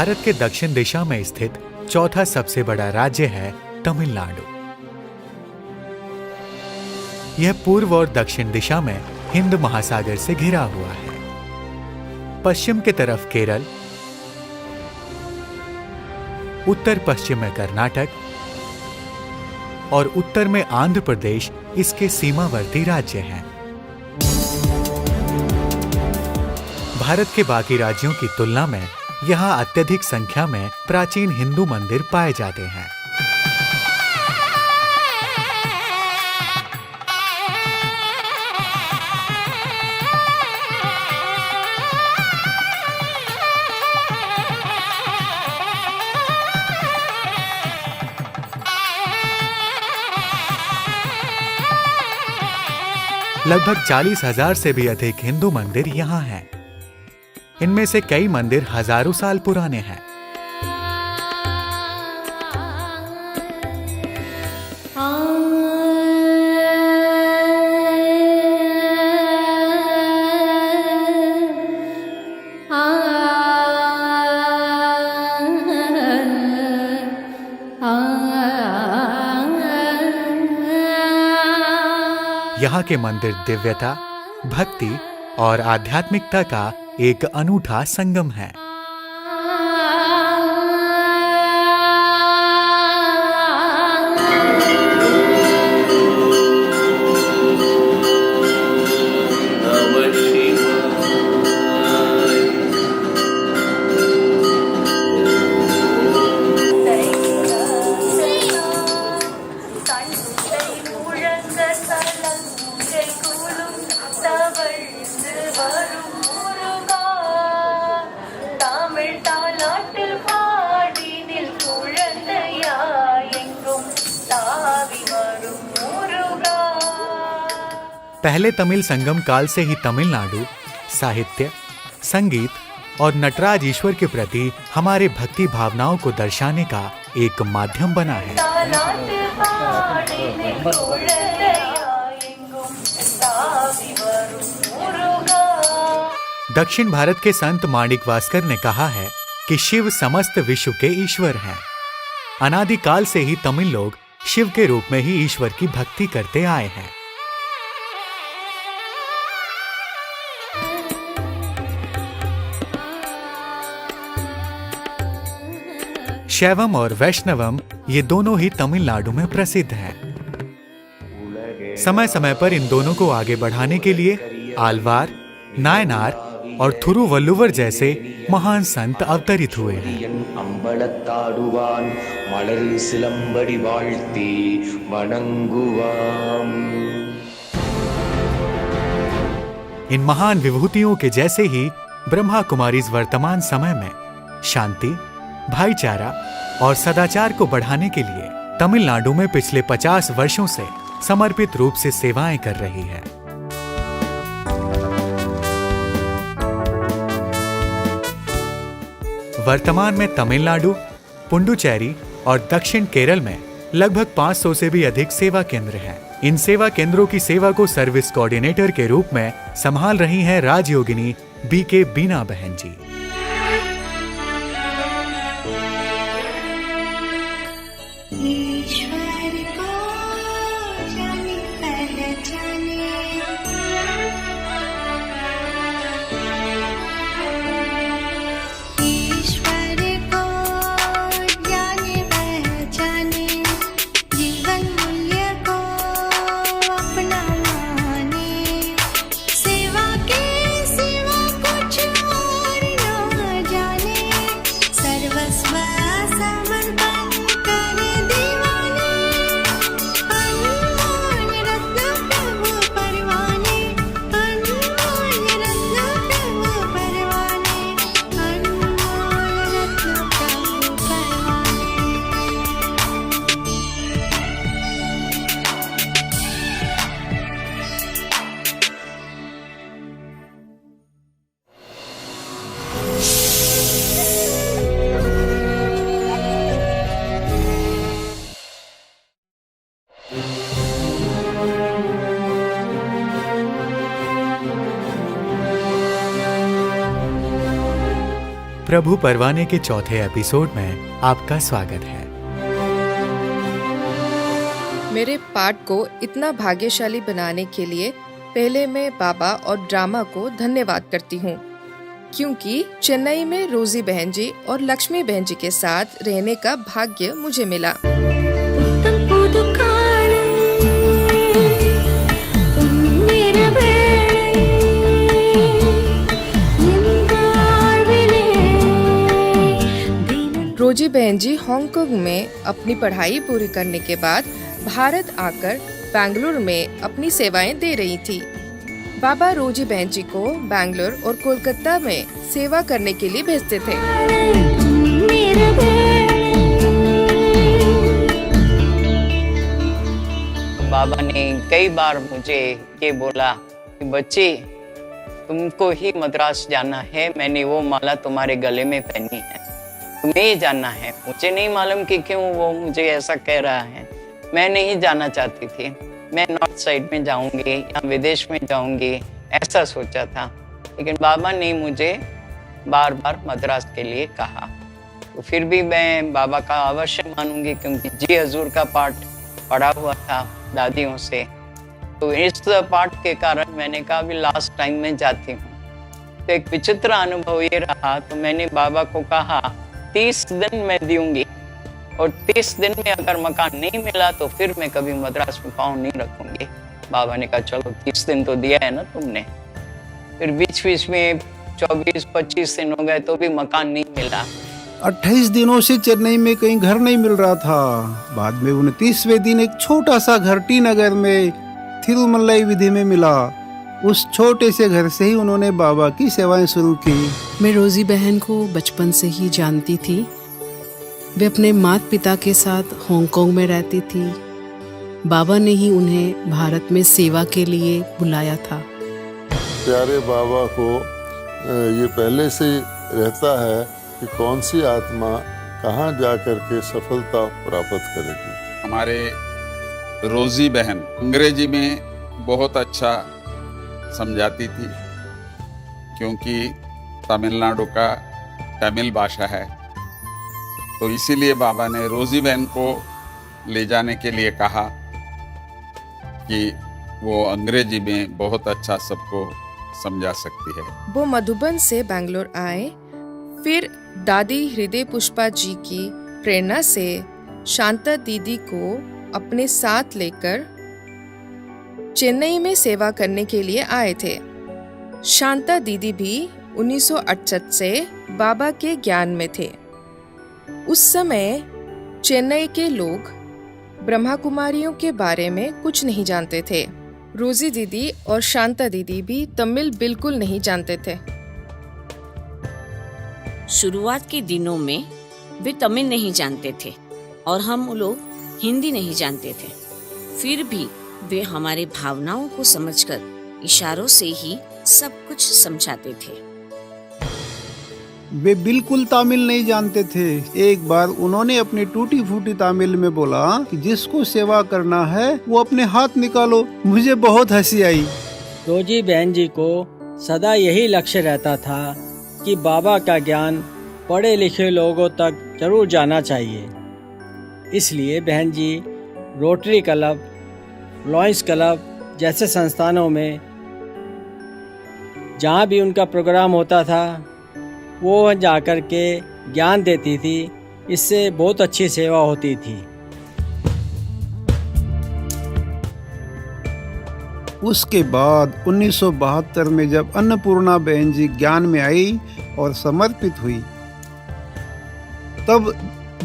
भारत के दक्षिण दिशा में स्थित चौथा सबसे बड़ा राज्य है तमिलनाडु। यह पूर्व और दक्षिण दिशा में हिंद महासागर से घिरा हुआ है। पश्चिम की तरफ केरल, उत्तर पश्चिम में कर्नाटक और उत्तर में आंध्र प्रदेश इसके सीमावर्ती राज्य हैं। भारत के बाकी राज्यों की तुलना में यहाँ अत्यधिक संख्या में प्राचीन हिंदू मंदिर पाए जाते हैं। लगभग 40,000 से भी अधिक हिंदू मंदिर यहाँ हैं। इनमें से कई मंदिर हजारों साल पुराने हैं। यहाँ के मंदिर दिव्यता, भक्ति और आध्यात्मिकता का एक अनूठा संगम है। पहले तमिल संगम काल से ही तमिलनाडु साहित्य, संगीत और नटराज ईश्वर के प्रति हमारे भक्ति भावनाओं को दर्शाने का एक माध्यम बना है। दक्षिण भारत के संत माणिक वास्कर ने कहा है कि शिव समस्त विश्व के ईश्वर हैं। अनादिकाल से ही तमिल लोग शिव के रूप में ही ईश्वर की भक्ति करते आए हैं। शैवम और वैष्णवम ये दोनों ही तमिलनाडु में प्रसिद्ध हैं। समय समय पर इन दोनों को आगे बढ़ाने के लिए आलवार, नायनार और थिरुवल्लुवर जैसे महान संत अवतरित हुए हैं। इन महान विभूतियों के जैसे ही ब्रह्मा कुमारीज वर्तमान समय में शांति, भाईचारा और सदाचार को बढ़ाने के लिए तमिलनाडु में पिछले 50 वर्षों से समर्पित रूप से सेवाएं कर रही है। वर्तमान में तमिलनाडु, पुडुचेरी और दक्षिण केरल में लगभग 500 से भी अधिक सेवा केंद्र हैं। इन सेवा केंद्रों की सेवा को सर्विस कोऑर्डिनेटर के रूप में संभाल रही हैं राजयोगिनी बीके बीना बहन जी। प्रभु परवाने के चौथे एपिसोड में आपका स्वागत है। मेरे पाठ को इतना भाग्यशाली बनाने के लिए पहले मैं बाबा और ड्रामा को धन्यवाद करती हूँ, क्योंकि चेन्नई में रोजी बहन जी और लक्ष्मी बहन जी के साथ रहने का भाग्य मुझे मिला। रोजी बहन जी हांगकांग में अपनी पढ़ाई पूरी करने के बाद भारत आकर बेंगलुरु में अपनी सेवाएं दे रही थी। बाबा रोजी बहन जी को बेंगलुरु और कोलकाता में सेवा करने के लिए भेजते थे। बाबा ने कई बार मुझे ये बोला कि बच्ची, तुमको ही मद्रास जाना है, मैंने वो माला तुम्हारे गले में पहनी है, तुम्हें ही जाना है। मुझे नहीं मालूम कि क्यों वो मुझे ऐसा कह रहा है। मैं नहीं जाना चाहती थी, मैं नॉर्थ साइड में जाऊंगी या विदेश में जाऊंगी, ऐसा सोचा था। लेकिन बाबा ने मुझे बार बार मद्रास के लिए कहा, तो फिर भी मैं बाबा का अवश्य मानूंगी, क्योंकि जी हजूर का पाठ पढ़ा हुआ था दादियों से। तो इस पाठ के कारण मैंने कहा अभी लास्ट टाइम में जाती हूँ। तो एक विचित्र अनुभव ये रहा, तो मैंने बाबा को कहा 30 दिन मैं दूंगी, और 30 दिन में अगर मकान नहीं मिला तो फिर मैं कभी मद्रास में पाँव नहीं रखूंगी। बाबा ने कहा चलो 30 दिन तो दिया है ना तुमने। फिर बीच बीच में 24-25 दिन हो गए तो भी मकान नहीं मिला। 28 दिनों से चेन्नई में कहीं घर नहीं मिल रहा था। बाद में 29वें दिन एक छोटा सा घर टी नगर में थिरुमल्लाई विधि में मिला। उस छोटे से घर से ही उन्होंने बाबा की सेवाएं शुरू की। मैं रोजी बहन को बचपन से ही जानती थी। वे अपने माता पिता के साथ हांगकांग में रहती थी। बाबा ने ही उन्हें भारत में सेवा के लिए बुलाया था। प्यारे बाबा को ये पहले से रहता है कि कौन सी आत्मा कहाँ जा कर के सफलता प्राप्त करेगी। हमारे रोजी बहन अंग्रेजी में बहुत अच्छा समझाती थी, क्योंकि तमिलनाडु का तमिल भाषा है। तो इसीलिए बाबा ने रोजी बहन को ले जाने के लिए कहा कि वो अंग्रेजी में बहुत अच्छा सबको समझा सकती है। वो मधुबन से बेंगलोर आए। फिर दादी हृदय पुष्पा जी की प्रेरणा से शांता दीदी को अपने साथ लेकर चेन्नई में सेवा करने के लिए आए थे। शांता दीदी भी 1968 से बाबा के ज्ञान में थे। उस समय चेन्नई के लोग ब्रह्मा कुमारियों के बारे में कुछ नहीं जानते थे। रोजी दीदी और शांता दीदी भी तमिल बिल्कुल नहीं जानते थे। शुरुआत के दिनों में वे तमिल नहीं जानते थे और हम लोग हिंदी नहीं जानते थे। फिर भी वे हमारे भावनाओं को समझकर इशारों से ही सब कुछ समझाते थे। वे बिल्कुल तमिल नहीं जानते थे। एक बार उन्होंने अपनी टूटी फूटी तमिल में बोला कि जिसको सेवा करना है वो अपने हाथ निकालो। मुझे बहुत हंसी आई। रोजी बहन जी को सदा यही लक्ष्य रहता था कि बाबा का ज्ञान पढ़े लिखे लोगों तक जरूर जाना चाहिए। इसलिए बहन जी रोटरी क्लब, लॉयंस क्लब जैसे संस्थानों में जहाँ भी उनका प्रोग्राम होता था वो जाकर के ज्ञान देती थी। इससे बहुत अच्छी सेवा होती थी। उसके बाद 1972 में जब अन्नपूर्णा बहन जी ज्ञान में आई और समर्पित हुई, तब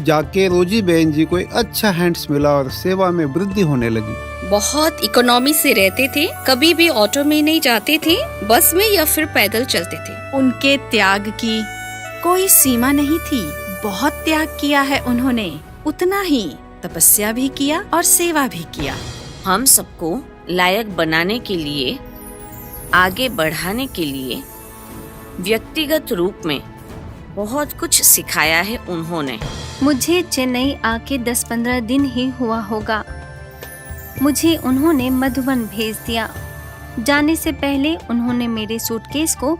जाके रोजी बहन जी को एक अच्छा हैंड्स मिला और सेवा में वृद्धि होने लगी। बहुत इकोनॉमी से रहते थे, कभी भी ऑटो में नहीं जाते थे, बस में या फिर पैदल चलते थे। उनके त्याग की कोई सीमा नहीं थी। बहुत त्याग किया है उन्होंने, उतना ही तपस्या भी किया और सेवा भी किया। हम सबको लायक बनाने के लिए, आगे बढ़ाने के लिए व्यक्तिगत रूप में बहुत कुछ सिखाया है उन्होंने। मुझे चेन्नई आके 10-15 दिन ही हुआ होगा। मुझे उन्होंने मधुबन भेज दिया। जाने से पहले उन्होंने मेरे सूटकेस को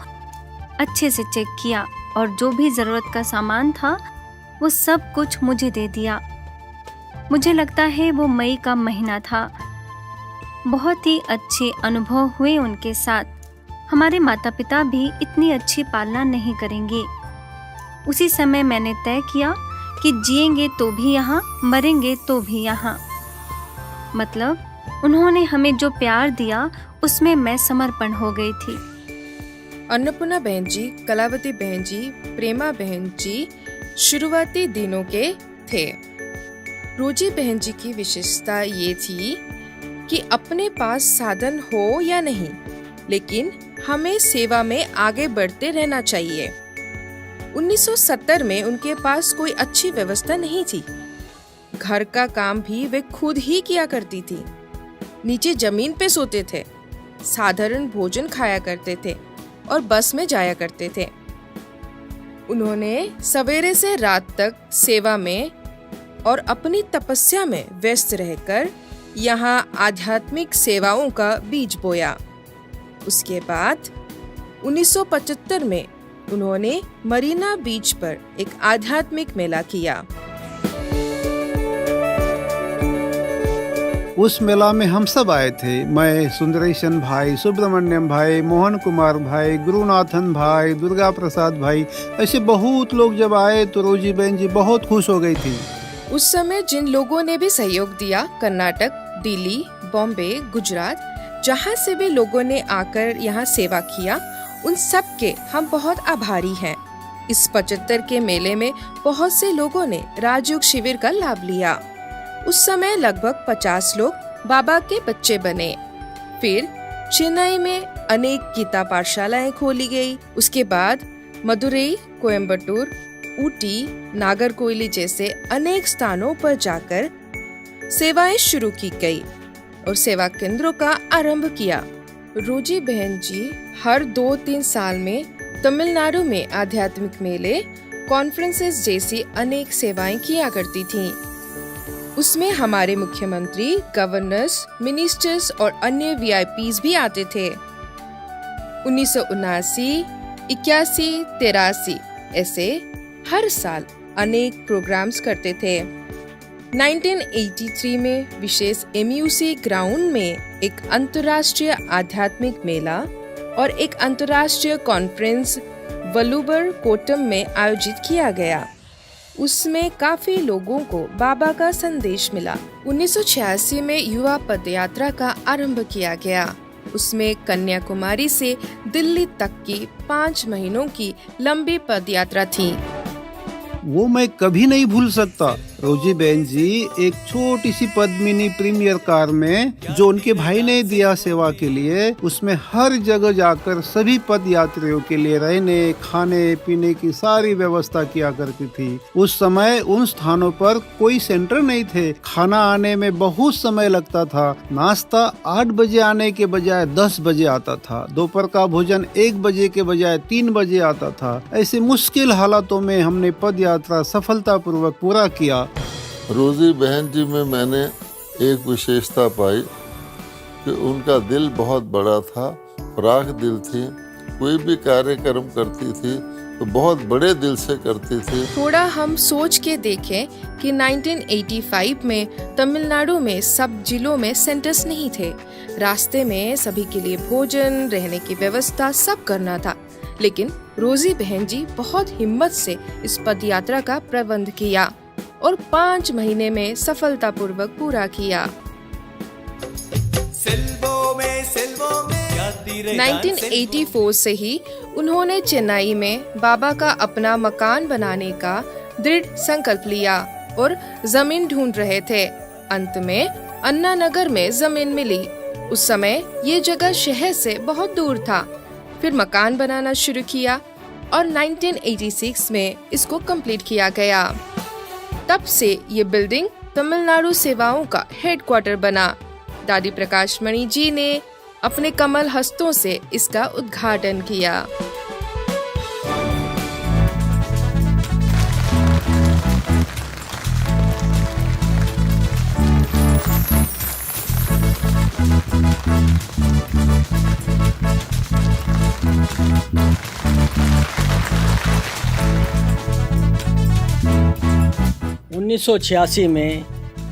अच्छे से चेक किया। और जो भी ज़रूरत का सामान था वो सब कुछ मुझे दे दिया। मुझे लगता है वो मई का महीना था। बहुत ही अच्छे अनुभव हुए उनके साथ। हमारे माता पिता भी इतनी अच्छी पालना नहीं करेंगे। उसी समय मैंने तय किया कि जिएंगे तो भी यहाँ, मरेंगे तो भी यहाँ। मतलब उन्होंने हमें जो प्यार दिया उसमें मैं समर्पण हो गई थी। अन्नपूर्णा बहन जी, कलावती बहन जी, प्रेमा बहन जी शुरुआती दिनों के थे। रोजी बहन जी की विशेषता ये थी कि अपने पास साधन हो या नहीं, लेकिन हमें सेवा में आगे बढ़ते रहना चाहिए। 1970 में उनके पास कोई अच्छी व्यवस्था नहीं थी। घर का काम भी वे खुद ही किया करती थी। नीचे जमीन पे सोते थे, साधारण भोजन खाया करते थे और बस में जाया करते थे। उन्होंने सवेरे से रात तक सेवा में और अपनी तपस्या में व्यस्त रहकर यहाँ आध्यात्मिक सेवाओं का बीज बोया। उसके बाद 1975 में उन्होंने मरीना बीच पर एक आध्यात्मिक मेला किया। उस मेला में हम सब आए थे। मैं, सुंदरेशन भाई, सुब्रमण्यम भाई, मोहन कुमार भाई, गुरुनाथन भाई, दुर्गा प्रसाद भाई, ऐसे बहुत लोग जब आए तो रोजी बहन जी बहुत खुश हो गई थी। उस समय जिन लोगों ने भी सहयोग दिया, कर्नाटक, दिल्ली, बॉम्बे, गुजरात, जहाँ से भी लोगों ने आकर यहाँ सेवा किया, उन सब के हम बहुत आभारी हैं। इस 75 के मेले में बहुत से लोगों ने राजयोग शिविर का लाभ लिया। उस समय लगभग 50 लोग बाबा के बच्चे बने। फिर चेन्नई में अनेक गीता पाठशालाएं खोली गई। उसके बाद मदुरई, कोयम्बटूर, ऊटी, नागरकोइली जैसे अनेक स्थानों पर जाकर सेवाएं शुरू की गई और सेवा केंद्रों का आरंभ किया। रोजी बहन जी हर 2-3 साल में तमिलनाडु में आध्यात्मिक मेले, कॉन्फ्रेंसेस जैसी अनेक सेवाएं किया करती थीं। उसमें हमारे मुख्यमंत्री, गवर्नर्स, मिनिस्टर्स और अन्य VIPs भी आते थे। 1979, 81, 83 ऐसे हर साल अनेक प्रोग्राम्स करते थे। 1983 में विशेष MUC ग्राउंड में एक अंतर्राष्ट्रीय आध्यात्मिक मेला और एक अंतर्राष्ट्रीय कॉन्फ्रेंस वलुबर कोट्टम में आयोजित किया गया। उसमें काफी लोगों को बाबा का संदेश मिला। 1986 में युवा पदयात्रा का आरंभ किया गया। उसमें कन्याकुमारी से दिल्ली तक की 5 महीनों की लंबी पदयात्रा थी। वो मैं कभी नहीं भूल सकता। रोजी बहन जी एक छोटी सी पद्मिनी प्रीमियर कार में जो उनके भाई ने दिया सेवा के लिए, उसमें हर जगह जाकर सभी पद यात्रियों के लिए रहने, खाने पीने की सारी व्यवस्था किया करती थी। उस समय उन स्थानों पर कोई सेंटर नहीं थे। खाना आने में बहुत समय लगता था। नाश्ता 8 बजे आने के बजाय 10 बजे आता था। दोपहर का भोजन 1 बजे के बजाय 3 बजे आता था। ऐसे मुश्किल हालातों में हमने पद यात्रा सफलतापूर्वक पूरा किया। रोजी बहन जी में मैंने एक विशेषता पाई कि उनका दिल बहुत बड़ा था, फराख दिल थी। कोई भी कार्यक्रम करती थी तो बहुत बड़े दिल से करती थी। थोड़ा हम सोच के देखें कि 1985 में तमिलनाडु में सब जिलों में सेंटर्स नहीं थे। रास्ते में सभी के लिए भोजन, रहने की व्यवस्था सब करना था, लेकिन रोजी बहन जी बहुत हिम्मत से इस पदयात्रा का प्रबंध किया और 5 महीने में सफलतापूर्वक पूरा किया। 1984 से ही उन्होंने चेन्नई में बाबा का अपना मकान बनाने का दृढ़ संकल्प लिया और जमीन ढूंढ रहे थे। अंत में अन्ना नगर में जमीन मिली। उस समय ये जगह शहर से बहुत दूर था। फिर मकान बनाना शुरू किया और 1986 में इसको कंप्लीट किया गया। तब से ये बिल्डिंग तमिलनाडु सेवाओं का हेडक्वार्टर बना। दादी प्रकाश मणि जी ने अपने कमल हस्तों से इसका उद्घाटन किया। 1986 में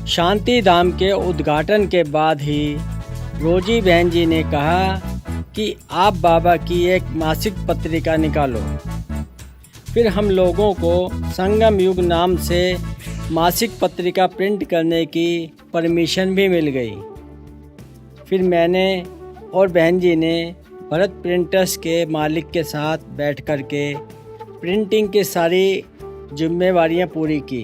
शांति धाम के उद्घाटन के बाद ही रोजी बहन जी ने कहा कि आप बाबा की एक मासिक पत्रिका निकालो। फिर हम लोगों को संगम युग नाम से मासिक पत्रिका प्रिंट करने की परमिशन भी मिल गई। फिर मैंने और बहन जी ने भरत प्रिंटर्स के मालिक के साथ बैठ कर के प्रिंटिंग की सारी जिम्मेवारियां पूरी की।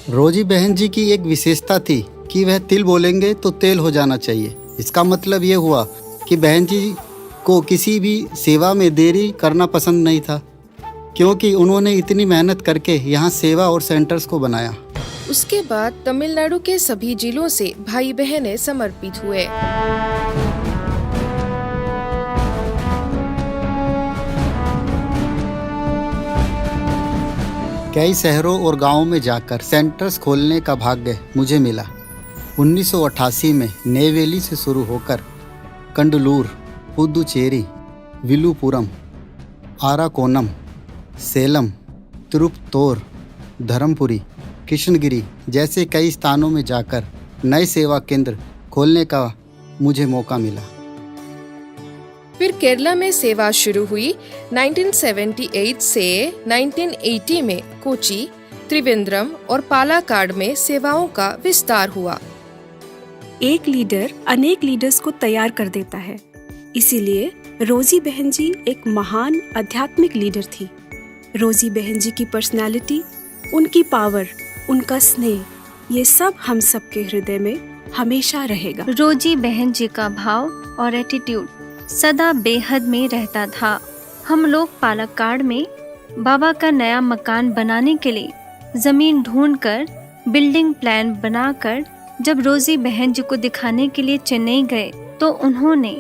रोजी बहन जी की एक विशेषता थी कि वह तिल बोलेंगे तो तेल हो जाना चाहिए। इसका मतलब ये हुआ कि बहन जी को किसी भी सेवा में देरी करना पसंद नहीं था, क्योंकि उन्होंने इतनी मेहनत करके यहाँ सेवा और सेंटर्स को बनाया। उसके बाद तमिलनाडु के सभी जिलों से भाई बहनें समर्पित हुए। कई शहरों और गांवों में जाकर सेंटर्स खोलने का भाग्य मुझे मिला। 1988 में नेवेली से शुरू होकर कंडलूर, पुदुचेरी, विलुपुरम, आराकोनम, सेलम, तिरुपतोर, धर्मपुरी, कृष्णगिरी जैसे कई स्थानों में जाकर नए सेवा केंद्र खोलने का मुझे मौका मिला। फिर केरला में सेवा शुरू हुई। 1978 से 1980 में कोची, त्रिवेंद्रम और पालाकाड में सेवाओं का विस्तार हुआ। एक लीडर अनेक लीडर्स को तैयार कर देता है, इसीलिए रोजी बहन जी एक महान आध्यात्मिक लीडर थी। रोजी बहन जी की पर्सनालिटी, उनकी पावर, उनका स्नेह, ये सब हम सबके हृदय में हमेशा रहेगा। रोजी बहन जी का भाव और एटीट्यूड सदा बेहद में रहता था। हम लोग पालक्काड में बाबा का नया मकान बनाने के लिए जमीन ढूंढकर बिल्डिंग प्लान बनाकर जब रोजी बहन जी को दिखाने के लिए चेन्नई गए तो उन्होंने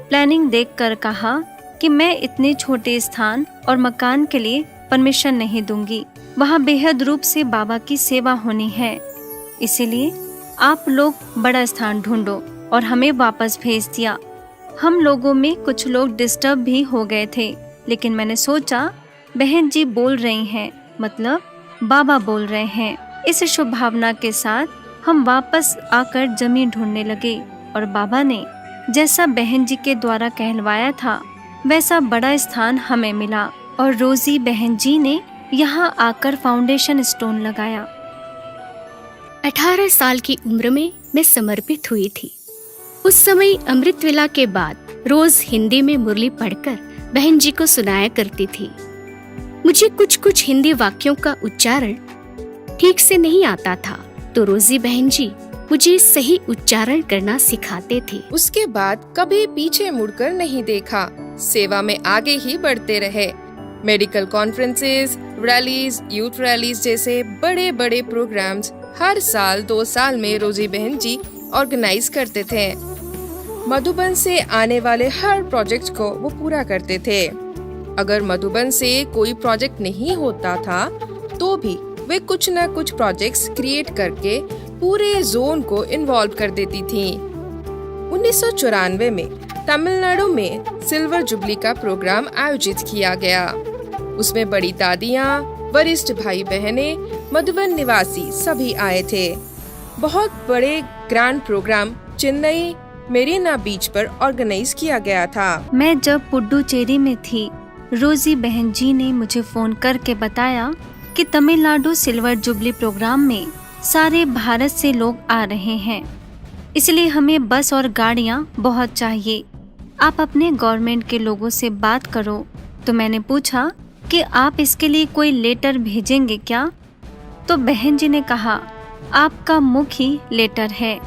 प्लानिंग देखकर कहा कि मैं इतने छोटे स्थान और मकान के लिए परमिशन नहीं दूंगी, वहाँ बेहद रूप से बाबा की सेवा होनी है, इसीलिए आप लोग बड़ा स्थान ढूंढो और हमें वापस भेज दिया। हम लोगों में कुछ लोग डिस्टर्ब भी हो गए थे, लेकिन मैंने सोचा बहन जी बोल रही हैं, मतलब बाबा बोल रहे हैं। इस शुभ भावना के साथ हम वापस आकर जमीन ढूंढने लगे और बाबा ने जैसा बहन जी के द्वारा कहलवाया था वैसा बड़ा स्थान हमें मिला और रोजी बहन जी ने यहाँ आकर फाउंडेशन स्टोन लगाया। 18 साल की उम्र में मैं समर्पित हुई थी। उस समय अमृत वेला के बाद रोज हिंदी में मुरली पढ़कर बहन जी को सुनाया करती थी। मुझे कुछ हिंदी वाक्यों का उच्चारण ठीक से नहीं आता था, तो रोजी बहन जी मुझे सही उच्चारण करना सिखाते थे। उसके बाद कभी पीछे मुड़कर नहीं देखा, सेवा में आगे ही बढ़ते रहे। Medical conferences, rallies, youth rallies जैसे बड़े बड़े प्रोग्राम्स हर साल 2 साल में रोजी बहन जी ऑर्गेनाइज करते थे। मधुबन से आने वाले हर प्रोजेक्ट को वो पूरा करते थे। अगर मधुबन से कोई प्रोजेक्ट नहीं होता था तो भी वे कुछ न कुछ प्रोजेक्ट्स क्रिएट करके पूरे जोन को इन्वॉल्व कर देती थी। 1994 में तमिलनाडु में सिल्वर जुबली का प्रोग्राम आयोजित किया गया। उसमें बड़ी दादियाँ, वरिष्ठ भाई बहनें, मधुबन निवासी सभी आए थे। बहुत बड़े ग्रैंड प्रोग्राम चेन्नई मेरीना बीच पर ऑर्गेनाइज किया गया था। मैं जब पुडुचेरी में थी, रोजी बहन जी ने मुझे फोन करके बताया कि तमिलनाडु सिल्वर जुबली प्रोग्राम में सारे भारत से लोग आ रहे हैं, इसलिए हमें बस और गाड़ियाँ बहुत चाहिए। आप अपने गवर्नमेंट के लोगों से बात करो। तो मैंने पूछा कि आप इसके लिए कोई लेटर भेजेंगे क्या? तो बहन जी ने कहा, आपका मुख ही लेटर है,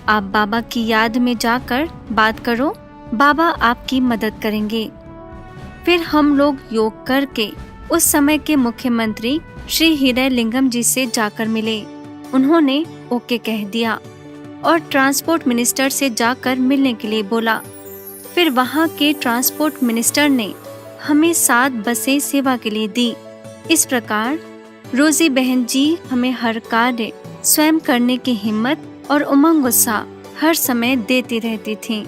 आप बाबा की याद में जाकर बात करो, बाबा आपकी मदद करेंगे। फिर हम लोग योग करके उस समय के मुख्यमंत्री श्री हीरे लिंगम जी से जाकर मिले। उन्होंने ओके कह दिया और ट्रांसपोर्ट मिनिस्टर से जाकर मिलने के लिए बोला। फिर वहाँ के ट्रांसपोर्ट मिनिस्टर ने हमें 7 बसें सेवा के लिए दी। इस प्रकार रोजी बहन जी हमें हर कार्य स्वयं करने की हिम्मत और उमंग उत्साह हर समय देती रहती थी।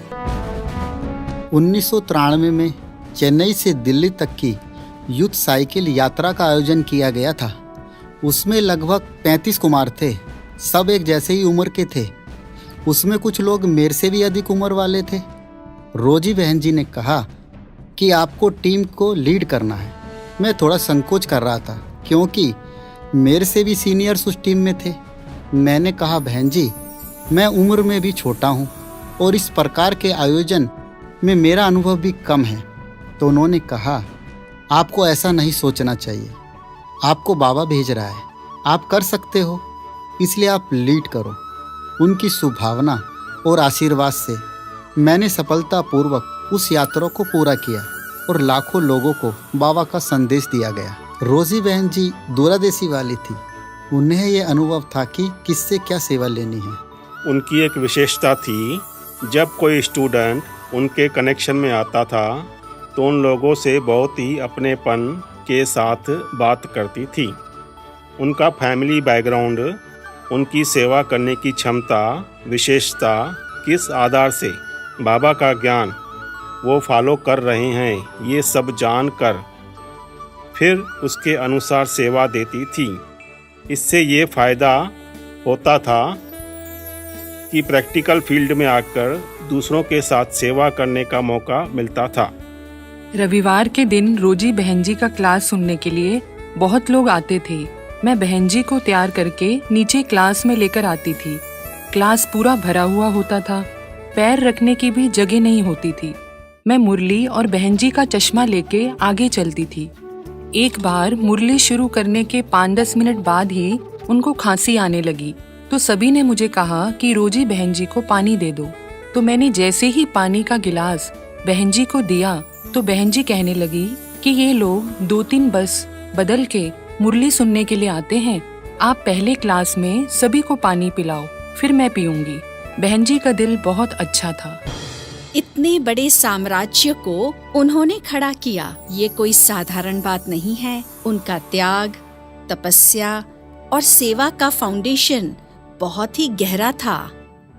1993 में चेन्नई से दिल्ली तक की युद्ध साइकिल यात्रा का आयोजन किया गया था। उसमें लगभग 35 कुमार थे, सब एक जैसे ही उम्र के थे। उसमें कुछ लोग मेरे से भी अधिक उम्र वाले थे। रोजी बहन जी ने कहा कि आपको टीम को लीड करना है। मैं थोड़ा संकोच कर रहा था क्योंकि मेरे से भी सीनियर्स उस टीम में थे। मैंने कहा, बहन जी, मैं उम्र में भी छोटा हूँ और इस प्रकार के आयोजन में मेरा अनुभव भी कम है। तो उन्होंने कहा, आपको ऐसा नहीं सोचना चाहिए, आपको बाबा भेज रहा है, आप कर सकते हो, इसलिए आप लीड करो। उनकी सुभावना और आशीर्वाद से मैंने सफलतापूर्वक उस यात्रा को पूरा किया और लाखों लोगों को बाबा का संदेश दिया गया। रोजी बहन जी दूरदेशी वाली थी। उन्हें यह अनुभव था कि किससे क्या सेवा लेनी है। उनकी एक विशेषता थी, जब कोई स्टूडेंट उनके कनेक्शन में आता था तो उन लोगों से बहुत ही अपनेपन के साथ बात करती थी। उनका फैमिली बैकग्राउंड, उनकी सेवा करने की क्षमता, विशेषता, किस आधार से बाबा का ज्ञान वो फॉलो कर रहे हैं, ये सब जानकर फिर उसके अनुसार सेवा देती थी। इससे ये फ़ायदा होता था कि प्रैक्टिकल फील्ड में आकर दूसरों के साथ सेवा करने का मौका मिलता था। रविवार के दिन रोजी बहन जी का क्लास सुनने के लिए बहुत लोग आते थे। मैं बहन जी को तैयार करके नीचे क्लास में लेकर आती थी। क्लास पूरा भरा हुआ होता था, पैर रखने की भी जगह नहीं होती थी। मैं मुरली और बहन जी का चश्मा लेके आगे चलती थी। एक बार मुरली शुरू करने के 5-10 मिनट बाद ही उनको खांसी आने लगी, तो सभी ने मुझे कहा कि रोजी बहन जी को पानी दे दो। तो मैंने जैसे ही पानी का गिलास बहन जी को दिया तो बहन जी कहने लगी कि ये लोग 2-3 बस बदल के मुरली सुनने के लिए आते हैं, आप पहले क्लास में सभी को पानी पिलाओ, फिर मैं पीऊंगी। बहन जी का दिल बहुत अच्छा था। इतने बड़े साम्राज्य को उन्होंने खड़ा किया, ये कोई साधारण बात नहीं है। उनका त्याग, तपस्या और सेवा का फाउंडेशन बहुत ही गहरा था।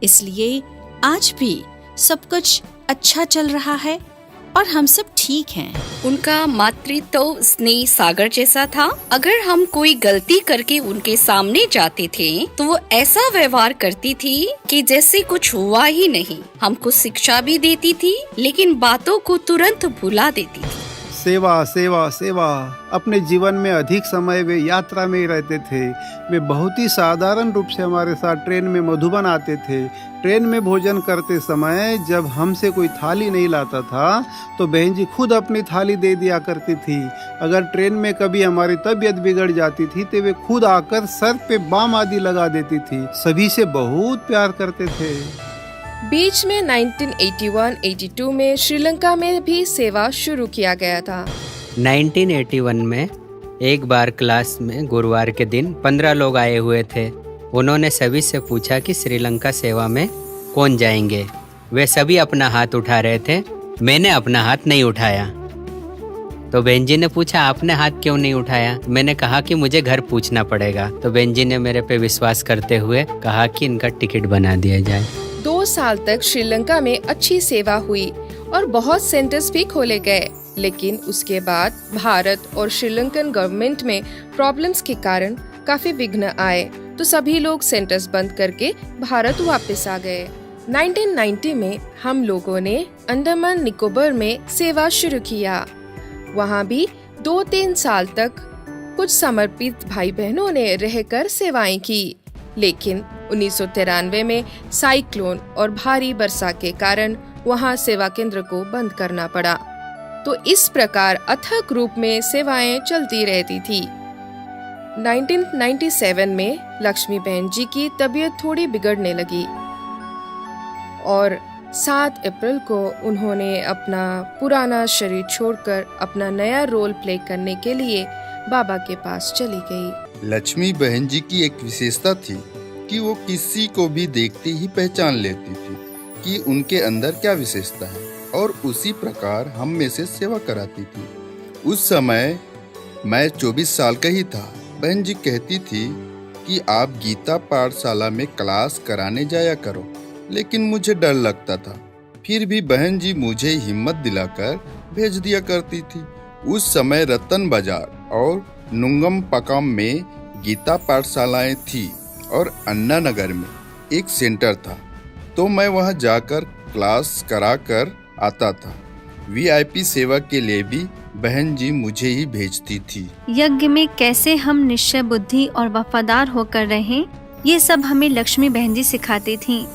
इसलिए आज भी सब कुछ अच्छा चल रहा है और हम सब ठीक हैं। उनका मातृत्व स्नेह सागर जैसा था। अगर हम कोई गलती करके उनके सामने जाते थे तो वो ऐसा व्यवहार करती थी कि जैसे कुछ हुआ ही नहीं। हमको शिक्षा भी देती थी लेकिन बातों को तुरंत भुला देती थी। सेवा सेवा सेवा। अपने जीवन में अधिक समय वे यात्रा में ही रहते थे। वे बहुत ही साधारण रूप से हमारे साथ ट्रेन में मधुबन आते थे। ट्रेन में भोजन करते समय जब हमसे कोई थाली नहीं लाता था तो बहन जी खुद अपनी थाली दे दिया करती थी। अगर ट्रेन में कभी हमारी तबीयत बिगड़ जाती थी तो वे खुद आकर सर पे बाम आदि लगा देती थी। सभी से बहुत प्यार करते थे। बीच में 1981-82 में श्रीलंका में भी सेवा शुरू किया गया था। 1981 में एक बार क्लास में गुरुवार के दिन 15 लोग आए हुए थे। उन्होंने सभी से पूछा कि श्रीलंका सेवा में कौन जाएंगे। वे सभी अपना हाथ उठा रहे थे, मैंने अपना हाथ नहीं उठाया। तो बहन जी ने पूछा, आपने हाथ क्यों नहीं उठाया? मैंने कहा कि मुझे घर पूछना पड़ेगा। तो बहन जी ने मेरे पे विश्वास करते हुए कहा कि इनका टिकट बना दिया जाए। 2 साल तक श्रीलंका में अच्छी सेवा हुई और बहुत सेंटर्स भी खोले गए, लेकिन उसके बाद भारत और श्रीलंकन गवर्नमेंट में प्रॉब्लम्स के कारण काफी विघ्न आए, तो सभी लोग सेंटर्स बंद करके भारत वापस आ गए। 1990 में हम लोगों ने अंडमान निकोबार में सेवा शुरू किया। वहाँ भी 2-3 साल तक कुछ समर्पित भाई बहनों ने रहकर सेवाएं की, लेकिन 1993 में साइक्लोन और भारी वर्षा के कारण वहां सेवा केंद्र को बंद करना पड़ा। तो इस प्रकार अथक रूप में सेवाएं चलती रहती थी। 1997 में लक्ष्मी बहन जी की तबीयत थोड़ी बिगड़ने लगी और 7 अप्रैल को उन्होंने अपना पुराना शरीर छोड़कर अपना नया रोल प्ले करने के लिए बाबा के पास चली गई। लक्ष्मी बहन जी की एक विशेषता थी कि वो किसी को भी देखते ही पहचान लेती थी कि उनके अंदर क्या विशेषता है और उसी प्रकार हम में से सेवा कराती थी। उस समय मैं 24 साल का ही था। बहन जी कहती थी कि आप गीता पाठशाला में क्लास कराने जाया करो, लेकिन मुझे डर लगता था फिर भी बहन जी मुझे हिम्मत दिलाकर भेज दिया करती थी। उस समय रतन बाजार और नुंगम पकाम में गीता पाठशालाएं थी और अन्ना नगर में एक सेंटर था, तो मैं वहां जाकर क्लास कराकर आता था। वीआईपी सेवा के लिए भी बहन जी मुझे ही भेजती थी। यज्ञ में कैसे हम निश्चय बुद्धि और वफादार होकर रहें, ये सब हमें लक्ष्मी बहन जी सिखाती थी।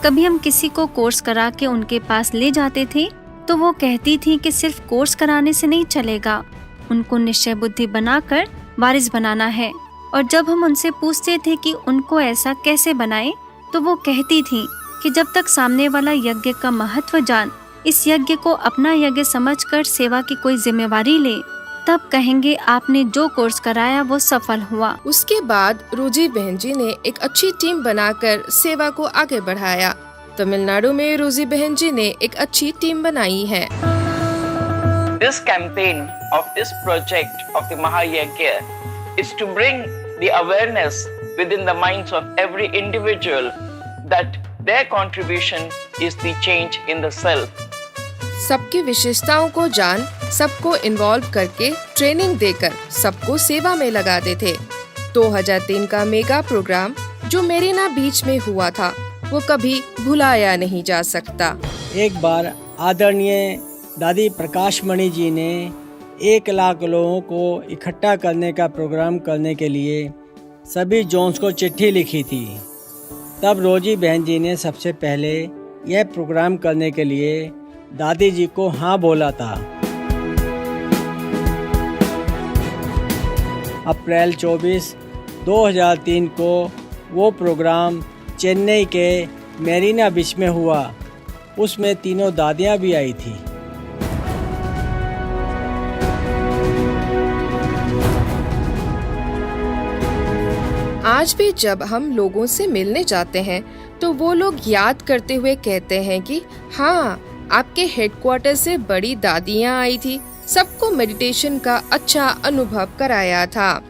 कभी हम किसी को कोर्स करा के उनके पास ले जाते थे तो वो कहती थी कि सिर्फ कोर्स कराने से नहीं चलेगा, उनको निश्चय बुद्धि बनाकर वारिस बनाना है। और जब हम उनसे पूछते थे कि उनको ऐसा कैसे बनाएं, तो वो कहती थी कि जब तक सामने वाला यज्ञ का महत्व जान इस यज्ञ को अपना यज्ञ समझकर सेवा की कोई जिम्मेवारी ले, तब कहेंगे आपने जो कोर्स कराया वो सफल हुआ। उसके बाद रोजी बहन जी ने एक अच्छी टीम बनाकर सेवा को आगे बढ़ाया। तमिलनाडु में रोजी बहन जी ने एक अच्छी टीम बनाई है। This campaign of this project of the Mahayagya is to bring the awareness within the minds of every individual that their contribution is the change in the self. सबकी विशेषताओं को जान सबको इन्वॉल्व करके ट्रेनिंग देकर सबको सेवा में लगाते थे। 2003 का मेगा प्रोग्राम जो मेरीना बीच में हुआ था वो कभी भुलाया नहीं जा सकता। एक बार आदरणीय दादी प्रकाश मणि जी ने 1 लाख लोगों को इकट्ठा करने का प्रोग्राम करने के लिए सभी जोन्स को चिट्ठी लिखी थी। तब रोजी बहन जी ने सबसे पहले यह प्रोग्राम करने के लिए दादी जी को हाँ बोला था। अप्रैल 24, 2003 को वो प्रोग्राम चेन्नई के मेरीना बीच में हुआ। उसमें तीनों दादियाँ भी आई थी। आज भी जब हम लोगों से मिलने जाते हैं तो वो लोग याद करते हुए कहते हैं कि हाँ, आपके हेडक्वार्टर से बड़ी दादियाँ आई थी, सबको मेडिटेशन का अच्छा अनुभव कराया था।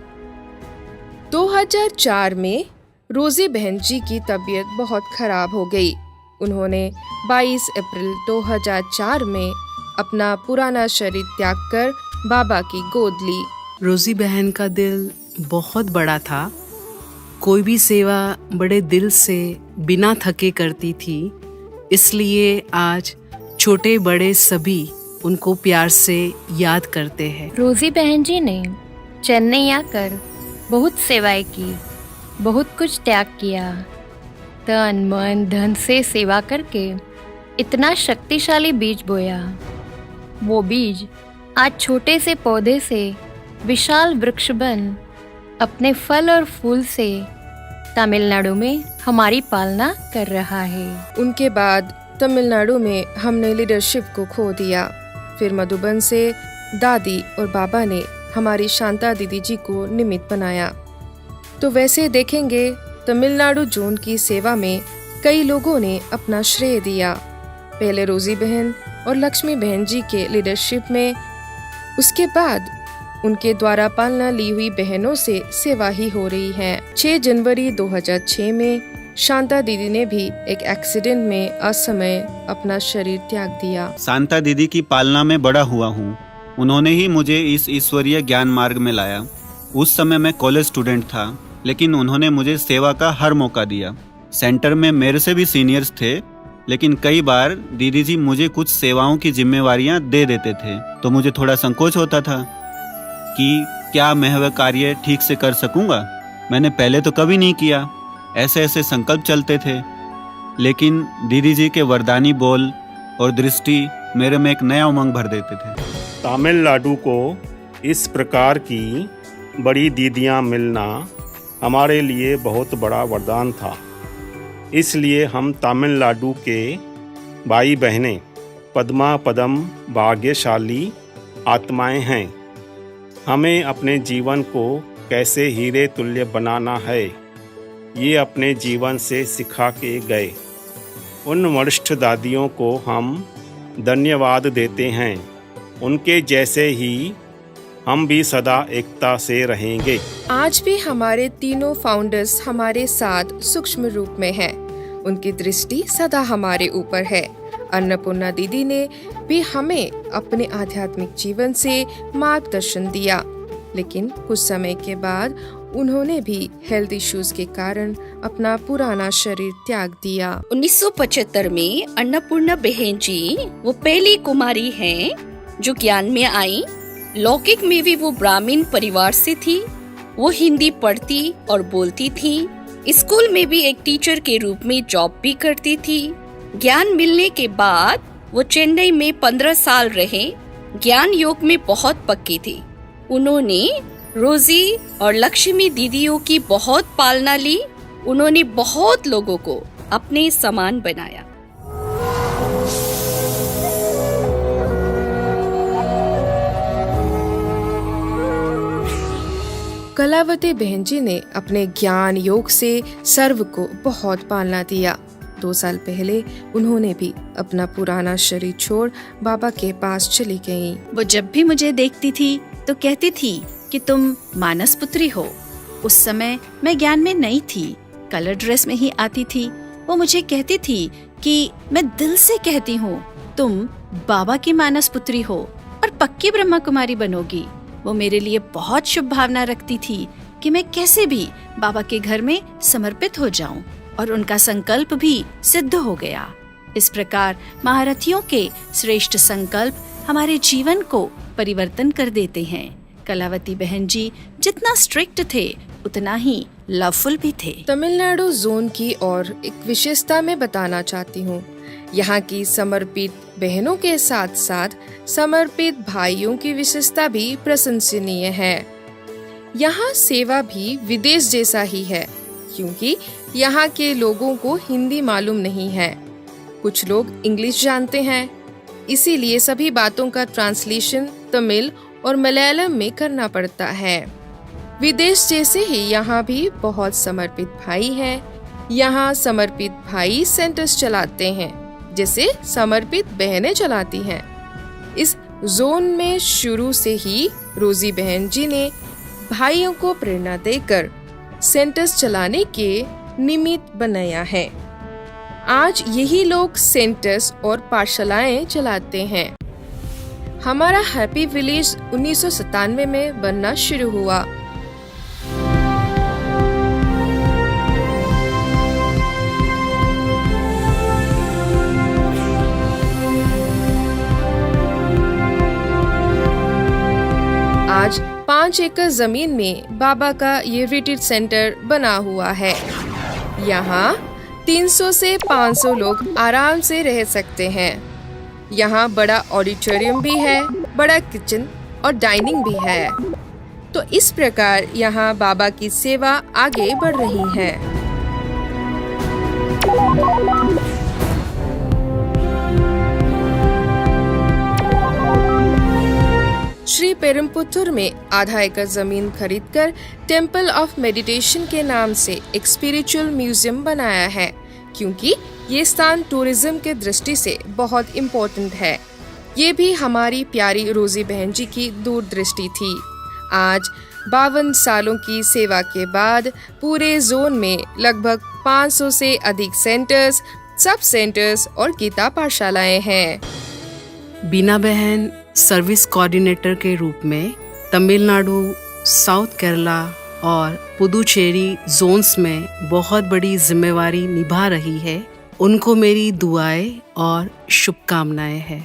2004 में रोजी बहन जी की तबीयत बहुत खराब हो गई। उन्होंने 22 अप्रैल 2004 में अपना पुराना शरीर त्याग कर बाबा की गोद ली। रोजी बहन का दिल बहुत बड़ा था। कोई भी सेवा बड़े दिल से बिना थके करती थी, इसलिए आज छोटे बड़े सभी उनको प्यार से याद करते हैं। रोजी बहन जी ने चेन्नई आकर बहुत सेवाएं की, बहुत कुछ त्याग किया। तन मन धन से सेवा करके इतना शक्तिशाली बीज बोया। वो बीज आज छोटे से पौधे से विशाल वृक्ष बन अपने फल और फूल से तमिलनाडु में हमारी पालना कर रहा है। उनके बाद तमिलनाडु में हमने लीडरशिप को खो दिया। फिर मधुबन से दादी और बाबा ने हमारी शांता दीदी जी को निमित्त बनाया। तो वैसे देखेंगे तमिलनाडु जोन की सेवा में कई लोगों ने अपना श्रेय दिया। पहले रोजी बहन और लक्ष्मी बहन जी के लीडरशिप में, उसके बाद उनके द्वारा पालना ली हुई बहनों से सेवा ही हो रही है। 6 जनवरी 2006 में शांता दीदी ने भी एक एक्सीडेंट में असमय अपना शरीर त्याग दिया। शांता दीदी की पालना में बड़ा हुआ हूँ। उन्होंने ही मुझे इस ईश्वरीय ज्ञान मार्ग में लाया। उस समय मैं कॉलेज स्टूडेंट था, लेकिन उन्होंने मुझे सेवा का हर मौका दिया। सेंटर में मेरे से भी सीनियर्स थे, लेकिन कई बार दीदी जी मुझे कुछ सेवाओं की जिम्मेवारियां दे देते थे, तो मुझे थोड़ा संकोच होता था कि क्या मैं वह कार्य ठीक से कर सकूंगा। मैंने पहले तो कभी नहीं किया। ऐसे ऐसे संकल्प चलते थे, लेकिन दीदी जी के वरदानी बोल और दृष्टि मेरे में एक नया उमंग भर देते थे। तमिलनाडु को इस प्रकार की बड़ी दीदियां मिलना हमारे लिए बहुत बड़ा वरदान था। इसलिए हम तमिलनाडु के भाई बहनें पद्मा पदम भाग्यशाली आत्माएं हैं। हमें अपने जीवन को कैसे हीरे तुल्य बनाना है, ये अपने जीवन से सिखा के गए। उन वरिष्ठ दादियों को हम धन्यवाद देते हैं। उनके जैसे ही हम भी सदा एकता से रहेंगे। आज भी हमारे तीनों फाउंडर्स हमारे साथ सूक्ष्म रूप में हैं। उनकी दृष्टि सदा हमारे ऊपर है। अन्नपूर्णा दीदी ने भी हमें अपने आध्यात्मिक जीवन से मार्गदर्शन दिया, लेकिन कुछ समय के बाद उन्होंने भी हेल्थ इश्यूज के कारण अपना पुराना शरीर त्याग दिया। 1975 में अन्नपूर्णा बहन जी वो पहली कुमारी हैं जो ज्ञान में आई। लौकिक में भी वो ब्राह्मण परिवार से थी। वो हिंदी पढ़ती और बोलती थी। स्कूल में भी एक टीचर के रूप में जॉब भी करती थी। ज्ञान मिलने के बाद वो चेन्नई में 15 साल रहे। ज्ञान योग में बहुत पक्की थी। उन्होंने रोजी और लक्ष्मी दीदियों की बहुत पालना ली। उन्होंने बहुत लोगों को अपने समान बनाया। कलावती बहन जी ने अपने ज्ञान योग से सर्व को बहुत पालना दिया। 2 साल पहले उन्होंने भी अपना पुराना शरीर छोड़ बाबा के पास चली गईं। वो जब भी मुझे देखती थी तो कहती थी कि तुम मानस पुत्री हो। उस समय मैं ज्ञान में नहीं थी, कलर ड्रेस में ही आती थी। वो मुझे कहती थी कि मैं दिल से कहती हूँ तुम बाबा की मानस पुत्री हो और पक्की ब्रह्मा कुमारी बनोगी। वो मेरे लिए बहुत शुभ भावना रखती थी कि मैं कैसे भी बाबा के घर में समर्पित हो जाऊं, और उनका संकल्प भी सिद्ध हो गया। इस प्रकार महारथियों के श्रेष्ठ संकल्प हमारे जीवन को परिवर्तन कर देते हैं। कलावती बहन जी जितना स्ट्रिक्ट थे उतना ही लवफुल भी थे। तमिलनाडु जोन की और एक विशेषता मैं बताना चाहती हूँ। यहाँ की समर्पित बहनों के साथ साथ समर्पित भाइयों की विशेषता भी प्रशंसनीय है। यहाँ सेवा भी विदेश जैसा ही है, क्योंकि यहाँ के लोगों को हिंदी मालूम नहीं है। कुछ लोग इंग्लिश जानते हैं, इसीलिए सभी बातों का ट्रांसलेशन तमिल और मलयालम में करना पड़ता है। विदेश जैसे ही यहाँ भी बहुत समर्पित भाई हैं। यहाँ समर्पित भाई सेंटर्स चलाते हैं, जैसे समर्पित बहनें चलाती हैं। इस जोन में शुरू से ही रोजी बहन जी ने भाइयों को प्रेरणा देकर सेंटर्स चलाने के निमित्त बनाया है। आज यही लोग सेंटर्स और पाठशालाएं चलाते हैं। हमारा हैप्पी विलेज 1997 में बनना शुरू हुआ। आज 5 एकड़ जमीन में बाबा का ये रिट्रीट सेंटर बना हुआ है। यहाँ 300 से 500 लोग आराम से रह सकते हैं। यहाँ बड़ा ऑडिटोरियम भी है, बड़ा किचन और डाइनिंग भी है। तो इस प्रकार यहाँ बाबा की सेवा आगे बढ़ रही है। श्री पेरमपुतुर में आधा एकड़ जमीन खरीदकर टेम्पल ऑफ मेडिटेशन के नाम से एक स्पिरिचुअल म्यूजियम बनाया है, क्योंकि ये स्थान टूरिज्म के दृष्टि से बहुत इम्पोर्टेंट है। ये भी हमारी प्यारी रोजी बहन जी की दूरदृष्टि थी। आज 52 सालों की सेवा के बाद पूरे जोन में लगभग 500 से अधिक सेंटर्स, सब सेंटर्स और गीता पाठशालाएं हैं। बीना बहन सर्विस कोऑर्डिनेटर के रूप में तमिलनाडु, साउथ केरला और पुदुचेरी जोन्स में बहुत बड़ी जिम्मेवारी निभा रही है। उनको मेरी दुआएं और शुभकामनाएं हैं।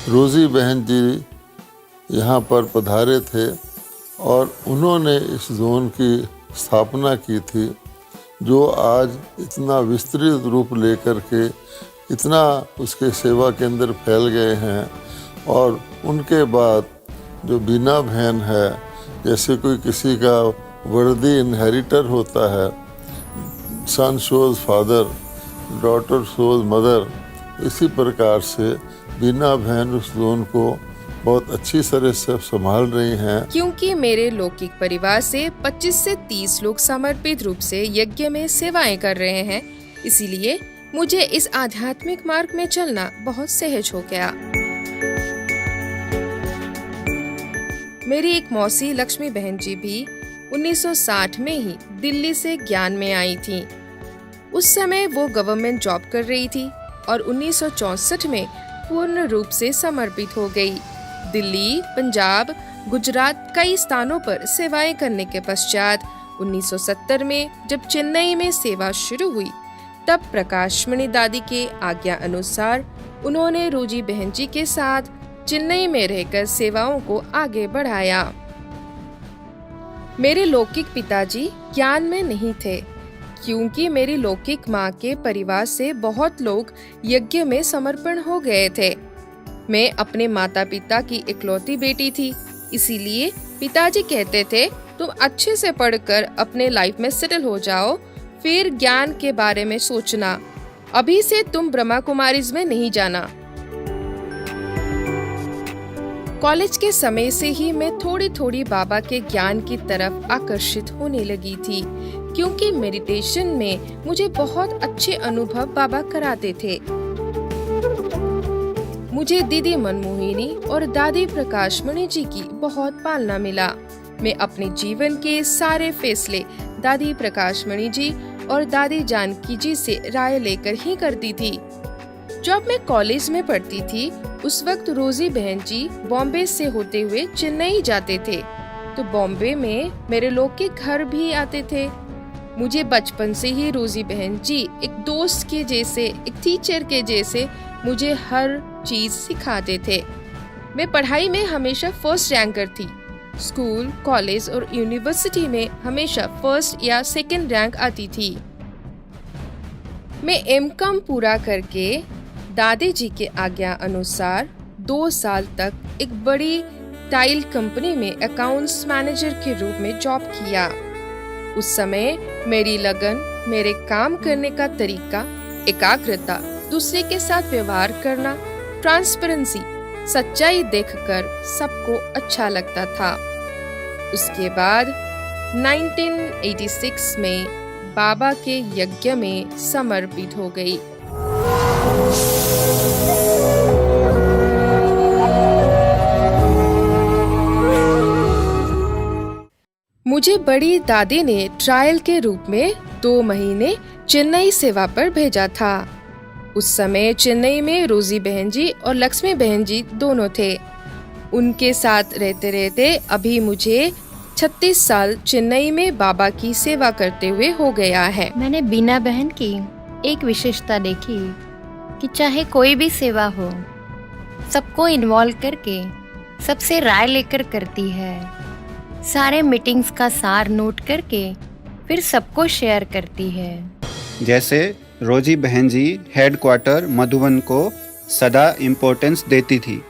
रोजी बहन जी यहाँ पर पधारे थे और उन्होंने इस जोन की स्थापना की थी, जो आज इतना विस्तृत रूप लेकर के इतना उसके सेवा के अंदर फैल गए हैं। और उनके बाद जो बीना बहन है, जैसे कोई किसी का वर्दी इनहेरिटर होता है, son shows father, daughter shows mother, इसी प्रकार से बीना बहन उस जोन को बहुत अच्छी तरह से संभाल रही हैं। क्योंकि मेरे लौकिक परिवार से 25 से 30 लोग समर्पित रूप से यज्ञ में सेवाएं कर रहे हैं, इसीलिए मुझे इस आध्यात्मिक मार्ग में चलना बहुत सहज हो गया। मेरी एक मौसी लक्ष्मी बहन जी भी 1960 में ही दिल्ली से ज्ञान में आई थी। उस समय वो गवर्नमेंट जॉब कर रही थी, और 1964 में पूर्ण रूप से समर्पित हो गई। दिल्ली, पंजाब, गुजरात कई स्थानों पर सेवाएं करने के पश्चात 1970 में जब चेन्नई में सेवा शुरू हुई, तब प्रकाशमणि दादी के आज्ञा अनुसार उन्होंने रोजी बहन जी के साथ चेन्नई में रहकर सेवाओं को आगे बढ़ाया। मेरे लौकिक पिताजी ज्ञान में नहीं थे, क्योंकि मेरी लौकिक माँ के परिवार से बहुत लोग यज्ञ में समर्पण हो गए थे। मैं अपने माता पिता की इकलौती बेटी थी, इसीलिए पिताजी कहते थे तुम अच्छे से पढ़कर अपने लाइफ में सेटल हो जाओ, फिर ज्ञान के बारे में सोचना, अभी से तुम ब्रह्मा कुमारीज में नहीं जाना। कॉलेज के समय से ही मैं थोड़ी थोड़ी बाबा के ज्ञान की तरफ आकर्षित होने लगी थी, क्योंकि मेडिटेशन में मुझे बहुत अच्छे अनुभव बाबा कराते थे। मुझे दीदी मनमोहिनी और दादी प्रकाशमणि जी की बहुत पालना मिला। मैं अपने जीवन के सारे फैसले दादी प्रकाशमणि जी और दादी जानकी जी से राय लेकर ही करती थी। जब मैं कॉलेज में पढ़ती थी, उस वक्त रोजी बहन जी बॉम्बे से होते हुए चेन्नई जाते थे, तो बॉम्बे में मेरे लोग के घर भी आते थे। मुझे बचपन से ही रोजी बहन जी एक दोस्त के जैसे, एक टीचर के जैसे मुझे हर चीज सिखाते थे। मैं पढ़ाई में हमेशा फर्स्ट रैंकर थी। स्कूल, कॉलेज और यूनिवर्सिटी में हमेशा फर्स्ट या सेकंड रैंक आती थी। मैं एमकॉम पूरा करके दादी जी के आज्ञा अनुसार 2 साल तक एक बड़ी टाइल कंपनी में अकाउंट्स मैनेजर के रूप में जॉब किया। उस समय मेरी लगन, मेरे काम करने का तरीका, एकाग्रता, दूसरे के साथ व्यवहार करना, ट्रांसपेरेंसी, सच्चाई देखकर सबको अच्छा लगता था। उसके बाद 1986 में बाबा के यज्ञ में समर्पित हो गई। मुझे बड़ी दादी ने ट्रायल के रूप में 2 महीने चेन्नई सेवा पर भेजा था। उस समय चेन्नई में रोजी बहन जी और लक्ष्मी बहन जी दोनों थे। उनके साथ रहते रहते अभी मुझे 36 साल चेन्नई में बाबा की सेवा करते हुए हो गया है। मैंने बीना बहन की एक विशेषता देखी कि चाहे कोई भी सेवा हो, सबको इन्वॉल्व करके सबसे राय लेकर करती है। सारे मीटिंग्स का सार नोट करके फिर सबको शेयर करती है। जैसे रोजी बहन जी हेडक्वार्टर मधुबन को सदा इम्पोर्टेंस देती थी,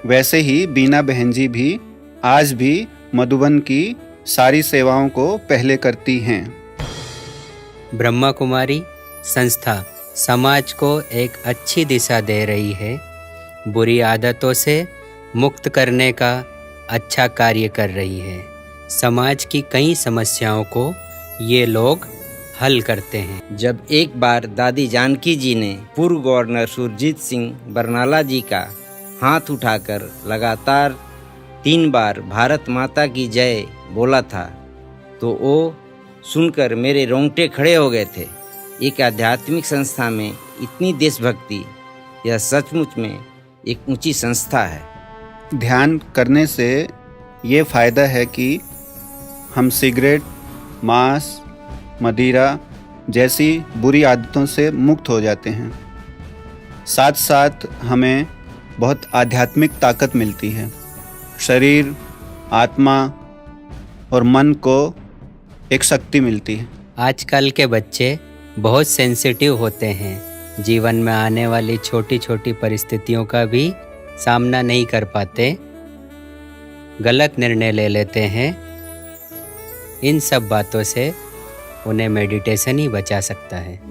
वैसे ही बीना बहन जी भी आज भी मधुबन की सारी सेवाओं को पहले करती हैं। ब्रह्मा कुमारी संस्था समाज को एक अच्छी दिशा दे रही है, बुरी आदतों से मुक्त करने का अच्छा कार्य कर रही है। समाज की कई समस्याओं को ये लोग हल करते हैं। जब एक बार दादी जानकी जी ने पूर्व गवर्नर सुरजीत सिंह बरनाला जी का हाथ उठाकर लगातार 3 बार भारत माता की जय बोला था, तो वो सुनकर मेरे रोंगटे खड़े हो गए थे। एक आध्यात्मिक संस्था में इतनी देशभक्ति, यह सचमुच में एक ऊंची संस्था है। ध्यान करने से ये फ़ायदा है कि हम सिगरेट, मांस, मदिरा जैसी बुरी आदतों से मुक्त हो जाते हैं। साथ साथ हमें बहुत आध्यात्मिक ताकत मिलती है। शरीर, आत्मा और मन को एक शक्ति मिलती है। आजकल के बच्चे बहुत सेंसिटिव होते हैं, जीवन में आने वाली छोटी छोटी परिस्थितियों का भी सामना नहीं कर पाते, गलत निर्णय ले लेते हैं। इन सब बातों से उन्हें मेडिटेशन ही बचा सकता है।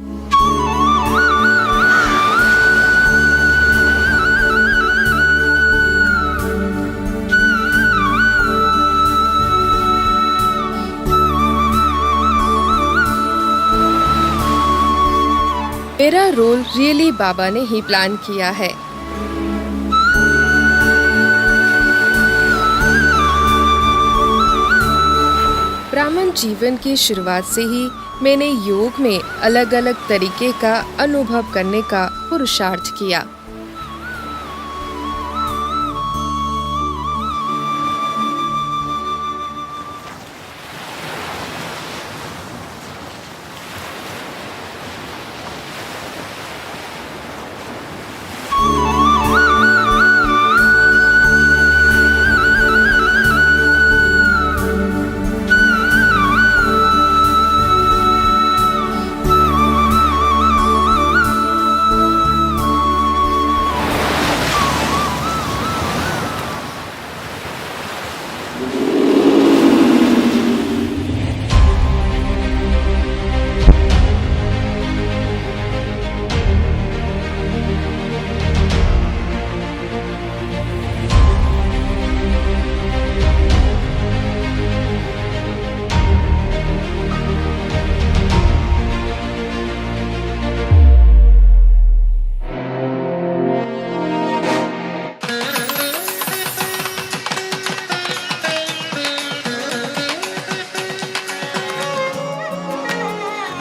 मेरा रोल रियली बाबा ने ही प्लान किया है। ब्राह्मण जीवन की शुरुआत से ही मैंने योग में अलग अलग तरीके का अनुभव करने का पुरुषार्थ किया।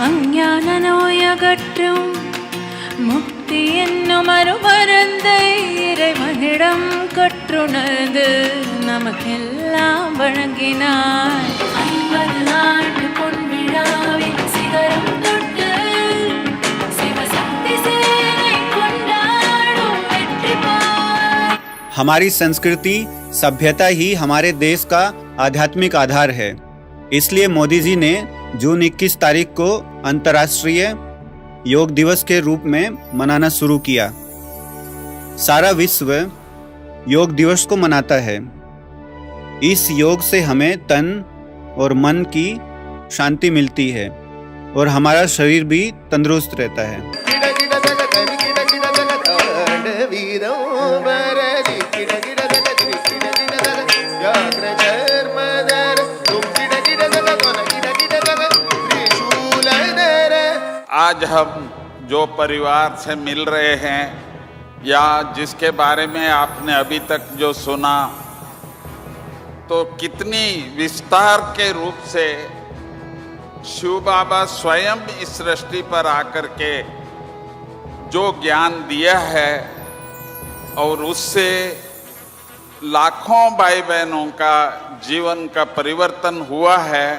அஞ்ஞானநோயகற்றும் முக்தி என்னும் அருமருந்தை இறைவனிடம் கற்றுணர்ந்து நமக்கெல்லாம் வழங்கினார். 50 ஆண்டு பொன்விழாவின் சிகரம் தொட்டு சிவசக்தி சேனை கொண்டாடும் வெற்றி பார். हमारी संस्कृति सभ्यता ही हमारे देश का आध्यात्मिक आधार है। इसलिए मोदी जी ने जून 21 तारीख को अंतर्राष्ट्रीय योग दिवस के रूप में मनाना शुरू किया। सारा विश्व योग दिवस को मनाता है। इस योग से हमें तन और मन की शांति मिलती है और हमारा शरीर भी तंदुरुस्त रहता है। आज हम जो परिवार से मिल रहे हैं या जिसके बारे में आपने अभी तक जो सुना, तो कितनी विस्तार के रूप से शिव बाबा स्वयं इस सृष्टि पर आकर के जो ज्ञान दिया है और उससे लाखों भाई बहनों का जीवन का परिवर्तन हुआ है,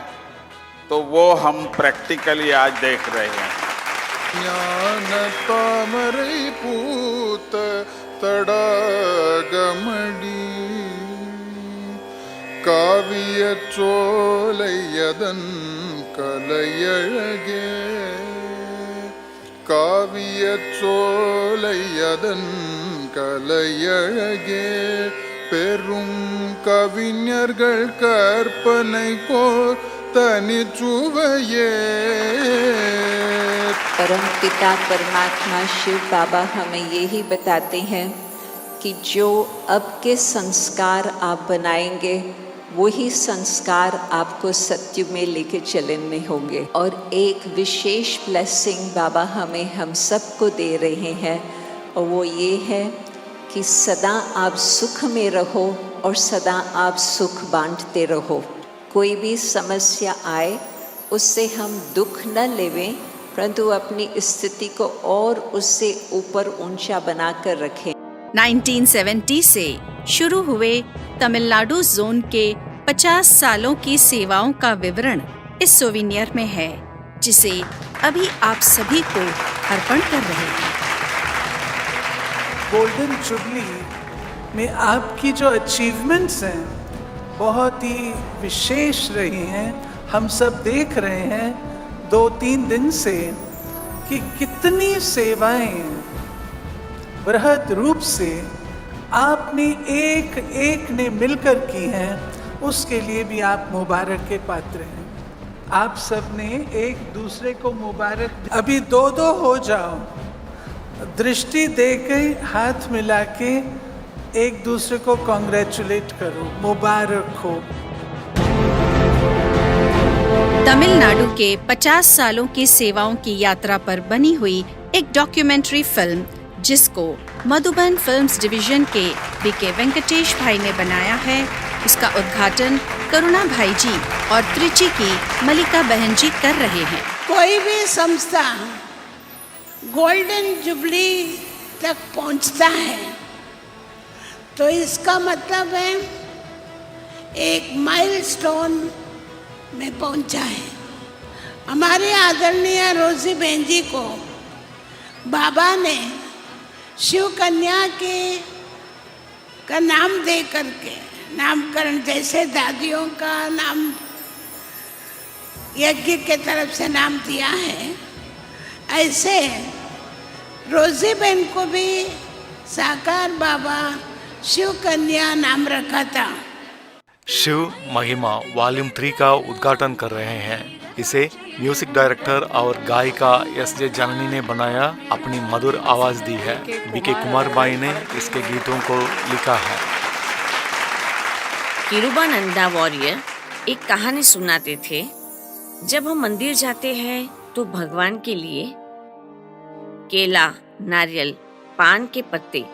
तो वो हम प्रैक्टिकली आज देख रहे हैं। ஞான தாமரை பூத்த தடாகமடி காவிய சோலையதன் கலையழகே காவிய சோலையதன் கலையழகே பெரும் கவிஞர்கள் கற்பனை கோ परम पिता परमात्मा शिव बाबा हमें यही बताते हैं कि जो अब के संस्कार आप बनाएंगे वही संस्कार आपको सत्युग में लेके चलने होंगे। और एक विशेष ब्लेसिंग बाबा हमें हम सबको दे रहे हैं और वो ये है कि सदा आप सुख में रहो और सदा आप सुख बांटते रहो। कोई भी समस्या आए उससे हम दुख न लेवें, परंतु अपनी स्थिति को और उससे ऊपर ऊंचा बनाकर रखें। 1970 से शुरू हुए तमिलनाडु जोन के 50 सालों की सेवाओं का विवरण इस सोविनियर में है, जिसे अभी आप सभी को अर्पण कर रहे हैं। गोल्डन जुबली में आपकी जो अचीवमेंट्स हैं बहुत ही विशेष रही हैं। हम सब देख रहे हैं 2-3 दिन से कि कितनी सेवाएं बृहद रूप से आपने एक एक ने मिलकर की हैं, उसके लिए भी आप मुबारक के पात्र हैं। आप सब ने एक दूसरे को मुबारक, अभी 2-2 हो जाओ, दृष्टि दे के हाथ मिला के एक दूसरे को कॉन्ग्रेचुलेट करो, मुबारक हो। तमिलनाडु के 50 सालों की सेवाओं की यात्रा पर बनी हुई एक डॉक्यूमेंट्री फिल्म, जिसको मधुबन फिल्म्स डिवीजन के बीके वेंकटेश भाई ने बनाया है, उसका उद्घाटन करुणा भाई जी और त्रिची की मलिका बहन जी कर रहे हैं। कोई भी संस्था गोल्डन जुबली तक पहुंचता है तो इसका मतलब है एक माइलस्टोन में पहुंचा है। हमारे आदरणीय रोजी बहन जी को बाबा ने शिव कन्या का नाम दे करके नामकरण, जैसे दादियों का नाम यज्ञ के तरफ से नाम दिया है, ऐसे रोजी बहन को भी साकार बाबा शिव कन्या नाम रखा था। शिव महिमा वॉल्यूम 3 का उद्घाटन कर रहे हैं। इसे म्यूजिक डायरेक्टर और गायिका एस.जे. जाननी ने बनाया, अपनी मधुर आवाज दी है। बीके कुमार बाई ने इसके गीतों को लिखा है। किरुबानंदा वॉरियर एक कहानी सुनाते थे। जब हम मंदिर जाते हैं तो भगवान के लिए केला, नारियल, पान के पत्ते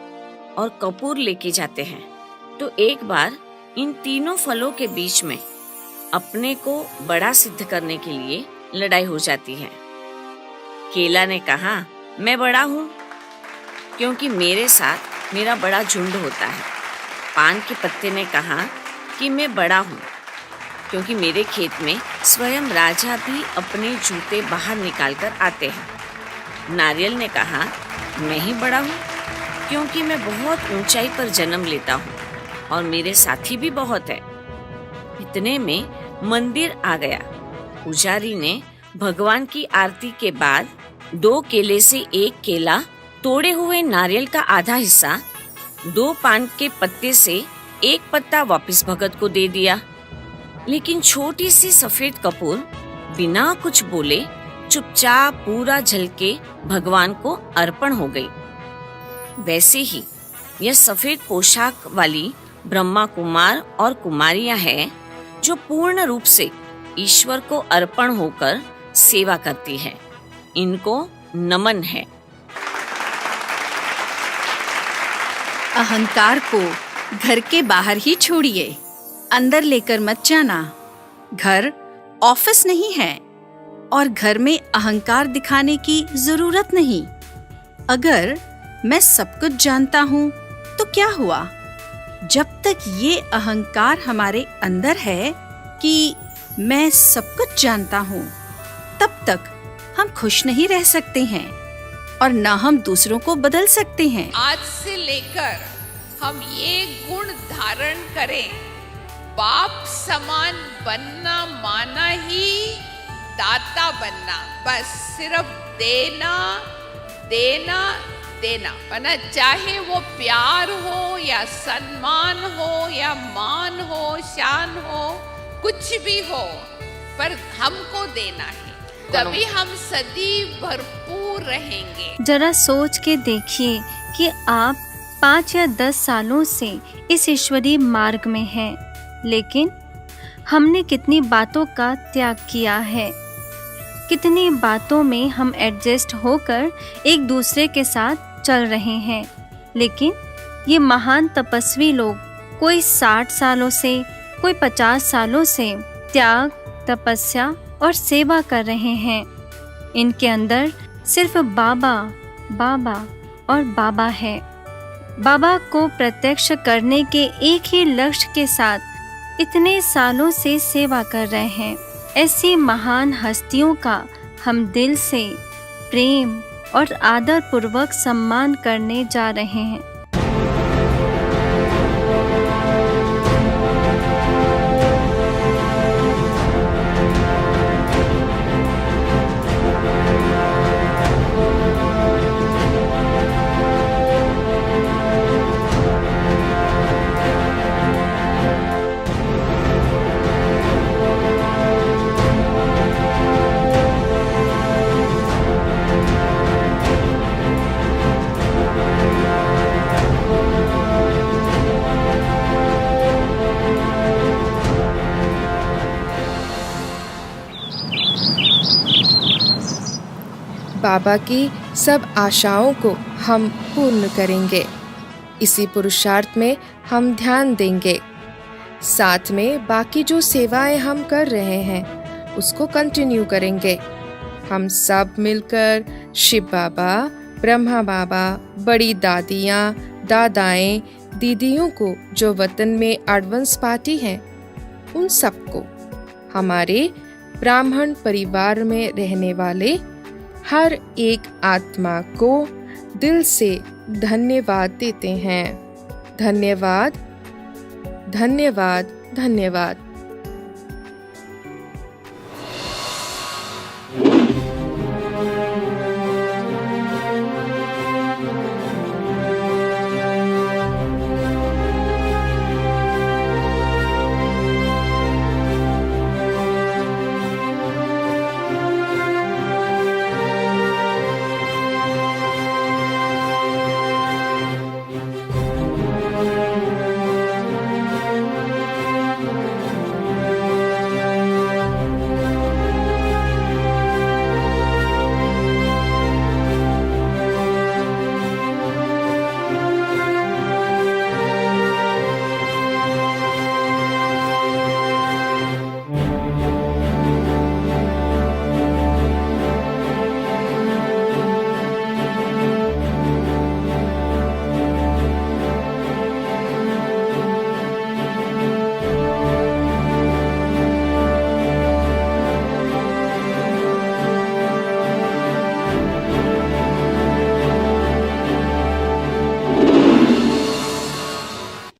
और कपूर लेके जाते हैं। तो एक बार इन तीनों फलों के बीच में अपने को बड़ा सिद्ध करने के लिए लड़ाई हो जाती है। केला ने कहा, मैं बड़ा हूँ क्योंकि मेरे साथ मेरा बड़ा झुंड होता है। पान के पत्ते ने कहा कि मैं बड़ा हूँ क्योंकि मेरे खेत में स्वयं राजा भी अपने जूते बाहर निकाल कर आते हैं। नारियल ने कहा, मैं ही बड़ा हूँ क्योंकि मैं बहुत ऊंचाई पर जन्म लेता हूँ और मेरे साथी भी बहुत है। इतने में मंदिर आ गया। पुजारी ने भगवान की आरती के बाद 2 केले से एक केला, तोड़े हुए नारियल का आधा हिस्सा, 2 पान के पत्ते से एक पत्ता वापस भगत को दे दिया। लेकिन छोटी सी सफेद कपूर बिना कुछ बोले चुपचाप पूरा झलके भगवान को अर्पण हो गई। वैसे ही यह सफेद पोशाक वाली ब्रह्मा कुमार और कुमारियां हैं जो पूर्ण रूप से ईश्वर को अर्पण होकर सेवा करती हैं। इनको नमन है। अहंकार को घर के बाहर ही छोड़िए, अंदर लेकर मत जाना। घर ऑफिस नहीं है और घर में अहंकार दिखाने की जरूरत नहीं। अगर मैं सब कुछ जानता हूँ तो क्या हुआ? जब तक ये अहंकार हमारे अंदर है कि मैं सब कुछ जानता हूँ, तब तक हम खुश नहीं रह सकते हैं और न हम दूसरों को बदल सकते हैं। आज से लेकर हम ये गुण धारण करें, बाप समान बनना माना ही दाता बनना। बस सिर्फ देना देना देना, वरना चाहे वो प्यार हो या सम्मान हो या मान हो, शान हो, कुछ भी हो, पर हमको देना है, तभी हम सदैव भरपूर रहेंगे। जरा सोच के देखिए कि आप 5 या 10 सालों से इस ईश्वरीय मार्ग में हैं, लेकिन हमने कितनी बातों का त्याग किया है। कितनी बातों में हम एडजस्ट होकर एक दूसरे के साथ चल रहे हैं। लेकिन ये महान तपस्वी लोग कोई 60 सालों से, कोई 50 सालों से त्याग, तपस्या और सेवा कर रहे हैं। इनके अंदर सिर्फ बाबा बाबा और बाबा है। बाबा को प्रत्यक्ष करने के एक ही लक्ष्य के साथ इतने सालों से सेवा कर रहे हैं। ऐसी महान हस्तियों का हम दिल से प्रेम और आदर पूर्वक सम्मान करने जा रहे हैं। बाबा की सब आशाओं को हम पूर्ण करेंगे। इसी पुरुषार्थ में हम ध्यान देंगे। साथ में बाकी जो सेवाएं हम कर रहे हैं उसको कंटिन्यू करेंगे। हम सब मिलकर शिव बाबा, ब्रह्मा बाबा, बड़ी दादियाँ, दादाएं, दीदियों को जो वतन में एडवांस पार्टी हैं, उन सबको, हमारे ब्राह्मण परिवार में रहने वाले हर एक आत्मा को दिल से धन्यवाद देते हैं। धन्यवाद, धन्यवाद, धन्यवाद।